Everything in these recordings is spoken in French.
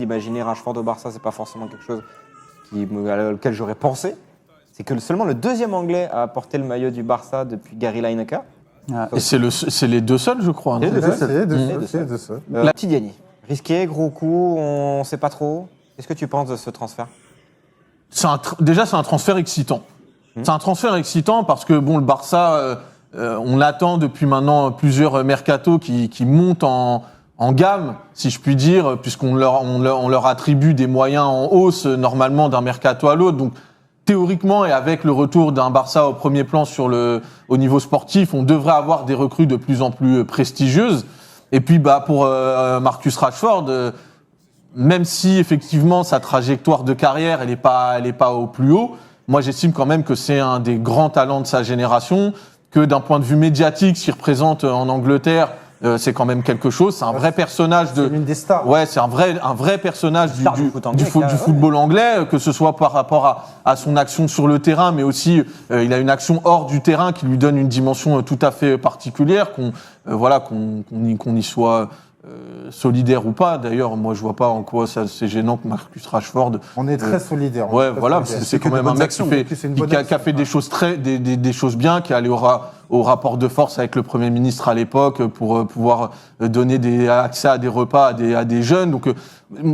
D'imaginer Rashford au Barça, c'est pas forcément quelque chose auquel j'aurais pensé. C'est que seulement le deuxième Anglais à porter le maillot du Barça depuis Gary Lineker. Et c'est les deux seuls, je crois. C'est les deux seuls. La petite Diani. Risqué, gros coup, on sait pas trop. Qu'est-ce que tu penses de ce transfert? Déjà, c'est un transfert excitant. C'est un transfert excitant parce que le Barça, on l'attend depuis maintenant plusieurs mercatos qui montent en gamme, si je puis dire, puisqu'on leur attribue des moyens en hausse normalement d'un mercato à l'autre. Donc théoriquement et avec le retour d'un Barça au premier plan au niveau sportif, on devrait avoir des recrues de plus en plus prestigieuses. Et puis pour Marcus Rashford, même si effectivement sa trajectoire de carrière elle est pas au plus haut, moi j'estime quand même que c'est un des grands talents de sa génération, que d'un point de vue médiatique, ce qu'il représente en Angleterre, c'est quand même quelque chose. C'est un vrai personnage C'est l'une des stars. Ouais, c'est un vrai personnage du football anglais, que ce soit par rapport à son action sur le terrain, mais aussi il a une action hors du terrain qui lui donne une dimension tout à fait particulière. Qu'on y soit solidaire ou pas. D'ailleurs, moi je vois pas en quoi c'est gênant que Marcus Rashford. On est très solidaire. Ouais, voilà, c'est quand même un mec qui a fait des choses des choses bien, qui est allé au rapport de force avec le Premier ministre à l'époque pour pouvoir donner accès à des repas à des jeunes. Donc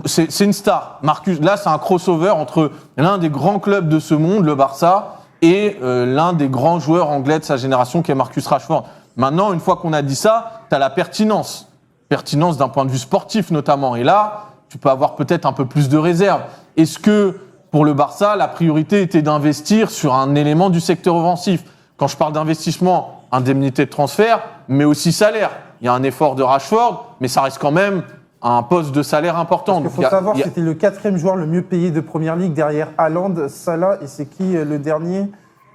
c'est une star. Marcus, là, c'est un crossover entre l'un des grands clubs de ce monde, le Barça, et l'un des grands joueurs anglais de sa génération, qui est Marcus Rashford. Maintenant, une fois qu'on a dit ça, t'as la pertinence d'un point de vue sportif notamment. Et là, tu peux avoir peut-être un peu plus de réserve. Est-ce que, pour le Barça, la priorité était d'investir sur un élément du secteur offensif? Quand je parle d'investissement, indemnité de transfert, mais aussi salaire. Il y a un effort de Rashford, mais ça reste quand même un poste de salaire important. Il faut savoir, c'était le 4e joueur le mieux payé de Première Ligue derrière Haaland, Salah, et c'est qui le dernier?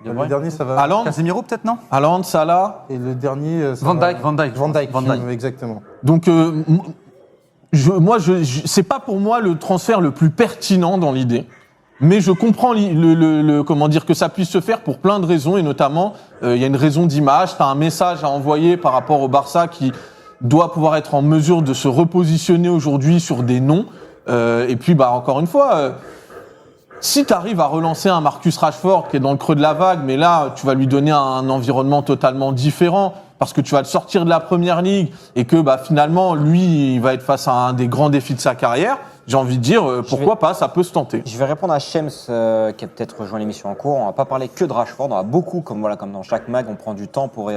Le dernier, ça va. Haaland, Casemiro, peut-être, non? Haaland, Salah. Et le dernier, Van Dijk. Exactement. Donc, c'est pas pour moi le transfert le plus pertinent dans l'idée. Mais je comprends comment dire, que ça puisse se faire pour plein de raisons, et notamment, il y a une raison d'image. T'as un message à envoyer par rapport au Barça qui doit pouvoir être en mesure de se repositionner aujourd'hui sur des noms. Et puis, encore une fois, si tu arrives à relancer un Marcus Rashford qui est dans le creux de la vague, mais là, tu vas lui donner un environnement totalement différent parce que tu vas le sortir de la Première Ligue et que finalement, lui, il va être face à un des grands défis de sa carrière, j'ai envie de dire, pourquoi pas, ça peut se tenter. Je vais répondre à Shems qui a peut-être rejoint l'émission en cours. On va pas parler que de Rashford, on va beaucoup, comme dans chaque mag, on prend du temps pour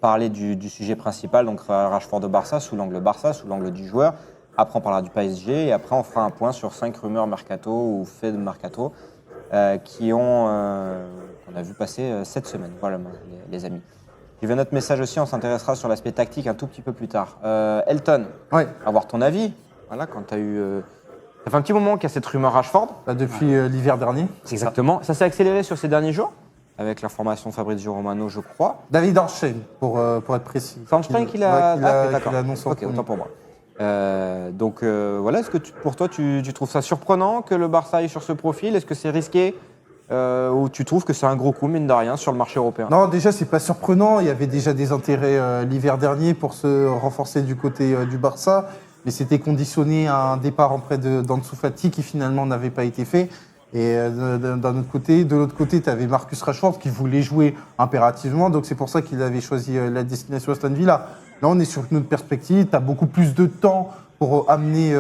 parler du sujet principal, donc Rashford au Barça, sous l'angle Barça, sous l'angle du joueur. Après, on parlera du PSG et après, on fera un point sur 5 rumeurs mercato ou faits de mercato qu'on a vu passer cette semaine. Voilà, les amis. Il y a notre message aussi, on s'intéressera sur l'aspect tactique un tout petit peu plus tard. Elton, avoir ton avis. Voilà, quand tu as eu. Ça fait un petit moment qu'il y a cette rumeur Rashford. Depuis l'hiver dernier. Exactement. Ça s'est accéléré sur ces derniers jours, avec l'information de Fabrizio Romano, je crois. David Ornstein, pour être précis. C'est Ornstein qui l'a annoncé. Ok, autant pour moi. Donc voilà, est-ce que pour toi, tu trouves ça surprenant que le Barça aille sur ce profil? Est-ce que c'est risqué ou tu trouves que c'est un gros coup, mine de rien, sur le marché européen? Non, déjà, c'est pas surprenant. Il y avait déjà des intérêts l'hiver dernier pour se renforcer du côté du Barça, mais c'était conditionné à un départ auprès d'Ansu Fati qui finalement n'avait pas été fait. Et de l'autre côté, tu avais Marcus Rashford qui voulait jouer impérativement, donc c'est pour ça qu'il avait choisi la destination Aston Villa. Là, on est sur une autre perspective. Tu as beaucoup plus de temps pour amener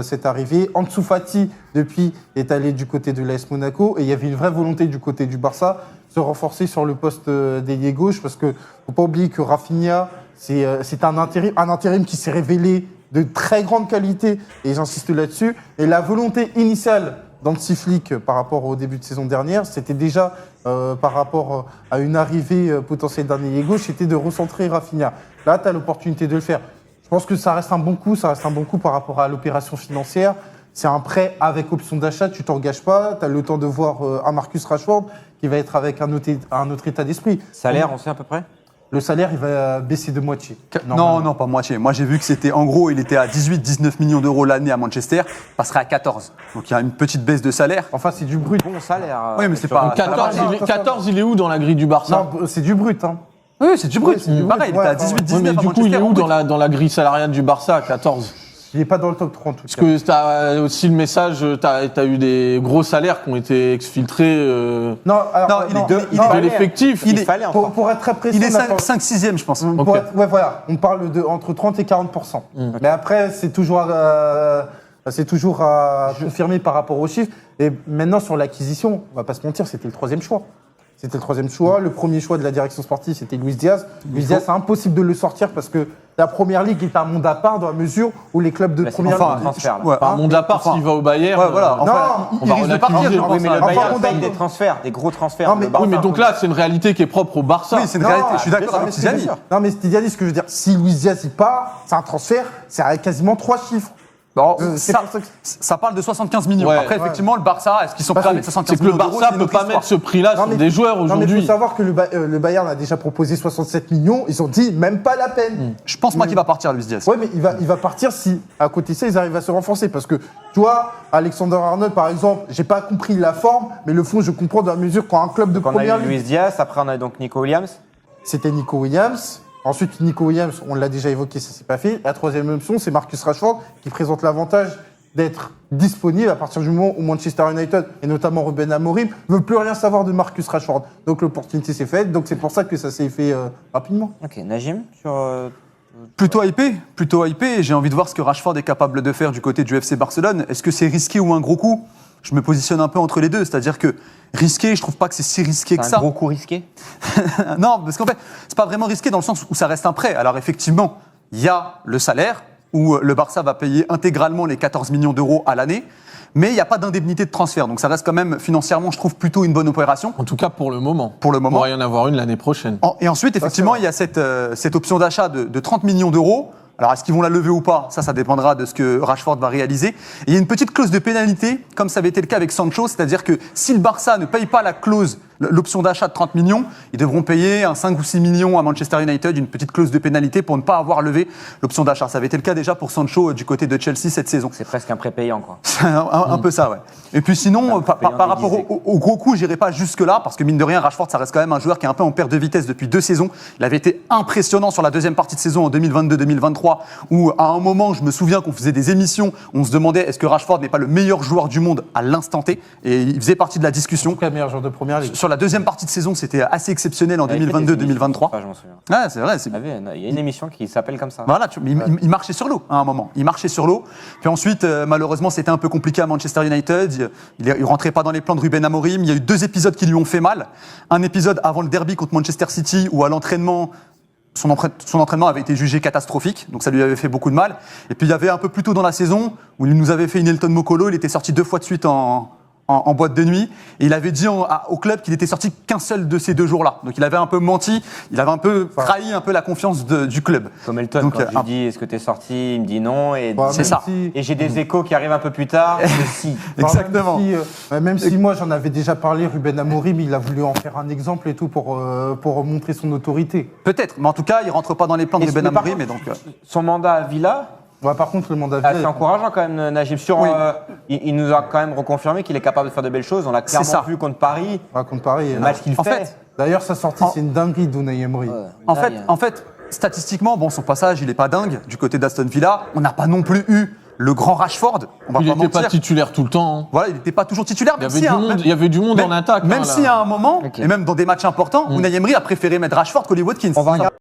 cette arrivée. Ansu Fati, depuis, est allé du côté de l'AS Monaco. Et il y avait une vraie volonté du côté du Barça de se renforcer sur le poste d'ailier gauche. Parce qu'il ne faut pas oublier que Rafinha, c'est un intérim qui s'est révélé de très grande qualité. Et j'insiste là-dessus. Et la volonté initiale d'Hansi Flick par rapport au début de saison dernière, c'était déjà par rapport à une arrivée potentielle d'un ailier gauche, c'était de recentrer Rafinha. Là, tu as l'opportunité de le faire. Je pense que ça reste un bon coup par rapport à l'opération financière. C'est un prêt avec option d'achat, tu t'engages pas, tu as le temps de voir un Marcus Rashford qui va être avec un autre état d'esprit. Salaire, on sait à peu près? Le salaire, il va baisser de moitié. Non, pas moitié. Moi, j'ai vu que c'était, en gros, il était à 18-19 millions d'euros l'année à Manchester, il passerait à 14. Donc, il y a une petite baisse de salaire. Enfin, c'est du brut. Bon salaire. Oui, mais c'est pas... 14, il est où dans la grille du Barça? Non, c'est du brut. Hein. Oui, c'est du brut. Pareil, il était à 18-19 mais à du coup, il est Manchester, où dans la grille salariale du Barça à 14? Il n'est pas dans le top 3 en tout Parce cas. que tu as aussi le message, tu as eu des gros salaires qui ont été exfiltrés Non, alors, Non, de l'effectif. Il fallait encore. pour être très précis, Il est on a pas- 5-6e, je pense. Pour Ok. ouais, voilà, on parle de entre 30 et 40%. Mais après, c'est toujours à confirmer par rapport aux chiffres. Et maintenant, sur l'acquisition, on va pas se mentir, c'était le 3e choix. C'était le 3e choix. Le premier choix de la direction sportive, c'était Luis Diaz. Luis Diaz, c'est impossible de le sortir parce que la première ligue est un monde à part dans la mesure où les clubs de Là, c'est première enfin, ligue. transfert, là. Ouais, Par monde à part, Enfin, s'il va au Bayern. ouais, voilà. Non, Enfin, on il va risque de partir, relativiser, je je pense. Oui, mais le Enfin, Bayern on paye donne- des transferts, des gros transferts. Non, mais- Le Barça, Oui, mais donc là, c'est une réalité qui est propre au Barça. Oui, c'est une Non, réalité. Je suis d'accord bien avec sûr, Tidiane. bien sûr. Non, mais Stidianis, ce que je veux dire, si Luis Diaz il part, c'est un transfert, c'est à quasiment 3 chiffres. Bon, C'est ça, pour ça que- ça parle de 75 millions. Ouais. Après, effectivement, le Barça, est-ce qu'ils sont Parce prêts à que mettre C'est 75 que le millions d'euros Barça c'est peut une pas autre mettre ce histoire. prix-là Non, sur mais- des joueurs Non, mais il aujourd'hui. faut savoir que le Bayern a déjà proposé 67 millions. Ils ont dit même pas la peine. Je pense moi qu'il va partir, Luis Diaz. Ouais, mais il va partir si, à côté de ça, ils arrivent à se renforcer. Parce que, tu vois, Alexander Arnold, par exemple, j'ai pas compris la forme, mais le fond, je comprends dans la mesure quand un club de Donc on a première eu ligue, Luis Diaz, après on a donc Nico Williams. c'était Nico Williams. Ensuite, Nico Williams, on l'a déjà évoqué, ça s'est pas fait. La troisième option, c'est Marcus Rashford, qui présente l'avantage d'être disponible à partir du moment où Manchester United, et notamment Ruben Amorim, ne veut plus rien savoir de Marcus Rashford. Donc l'opportunité s'est faite, donc c'est pour ça que ça s'est fait rapidement. Ok, Najim sur. Plutôt hypé, et j'ai envie de voir ce que Rashford est capable de faire du côté du FC Barcelone. Est-ce que c'est risqué ou un gros coup? Je me positionne un peu entre les deux, c'est-à-dire que risqué, je trouve pas que c'est si risqué que C'est ça. un gros coup risqué. Non, parce qu'en fait, c'est pas vraiment risqué dans le sens où ça reste un prêt. Alors effectivement, il y a le salaire, où le Barça va payer intégralement les 14 millions d'euros à l'année, mais il n'y a pas d'indemnité de transfert. Donc ça reste quand même financièrement, je trouve, plutôt une bonne opération. En tout cas, pour le moment. Pour le moment. Il pourrait y en avoir une l'année prochaine. Et ensuite, effectivement, il y a cette option d'achat de 30 millions d'euros. Alors, est-ce qu'ils vont la lever ou pas? Ça dépendra de ce que Rashford va réaliser. Et il y a une petite clause de pénalité, comme ça avait été le cas avec Sancho, c'est-à-dire que si le Barça ne paye pas la clause, l'option d'achat de 30 millions, ils devront payer un 5 ou 6 millions à Manchester United, une petite clause de pénalité pour ne pas avoir levé l'option d'achat. Ça avait été le cas déjà pour Sancho du côté de Chelsea cette saison. C'est presque un prépayant, quoi. C'est un peu ça, ouais. Et puis sinon, par rapport au gros coup, j'irai pas jusque-là, parce que mine de rien, Rashford, ça reste quand même un joueur qui est un peu en perte de vitesse depuis 2 saisons. Il avait été impressionnant sur la deuxième partie de saison en 2022-2023, où à un moment, je me souviens qu'on faisait des émissions, on se demandait est-ce que Rashford n'est pas le meilleur joueur du monde à l'instant T, et il faisait partie de la discussion. En tout cas, meilleur joueur de première ligue. Sur la deuxième partie de saison, c'était assez exceptionnel en Il avait fait des émissions, 2022-2023. je m'en souviens. Ah, c'est vrai, c'est Il y a une émission qui s'appelle comme ça. voilà, il marchait sur l'eau à un moment. Il marchait sur l'eau. Puis ensuite, malheureusement, c'était un peu compliqué à Manchester United. Il rentrait pas dans les plans de Ruben Amorim. Il y a eu 2 épisodes qui lui ont fait mal. Un épisode avant le derby contre Manchester City où à l'entraînement, son entraînement avait été jugé catastrophique, donc ça lui avait fait beaucoup de mal. Et puis il y avait un peu plus tôt dans la saison où il nous avait fait une Elton Mokolo. Il était sorti 2 fois de suite en boîte de nuit, et il avait dit au club qu'il était sorti qu'un seul de ces 2 jours-là. Donc il avait un peu menti, il avait un peu trahi un peu la confiance du club. Comme Elton, Donc, quand je lui dis est-ce que t'es sorti, il me dit non. Et, Bah, C'est même ça. et j'ai des échos qui arrivent un peu plus tard. que si. Exactement. Même si moi j'en avais déjà parlé, Ruben Amorim, il a voulu en faire un exemple et tout pour montrer son autorité. Peut-être, mais en tout cas, il rentre pas dans les plans de Et Ruben mais par Amorim. Et contre, donc, Son mandat à Villa, Ouais, par contre, le mandat c'est encourageant quand même, Najim. Oui. Il nous a quand même reconfirmé qu'il est capable de faire de belles choses. On l'a C'est ça. clairement vu contre Paris. raconte pareil. Le match qu'il En fait. fait, D'ailleurs, sa sortie, c'est une dinguerie d'Unai Emery. En Là, fait, il y a- en fait, statistiquement, bon, son passage, il n'est pas dingue du côté d'Aston Villa. On n'a pas non plus eu le grand Rashford. On va Il pas n'était pas mentir. titulaire tout le temps. Hein. Voilà, il n'était pas toujours titulaire. Il y avait du monde en attaque. Même hein, si là. à un moment, Ok. et même dans des matchs importants, Unai Emery a préféré mettre Rashford qu'Oli Watkins. On va regarder.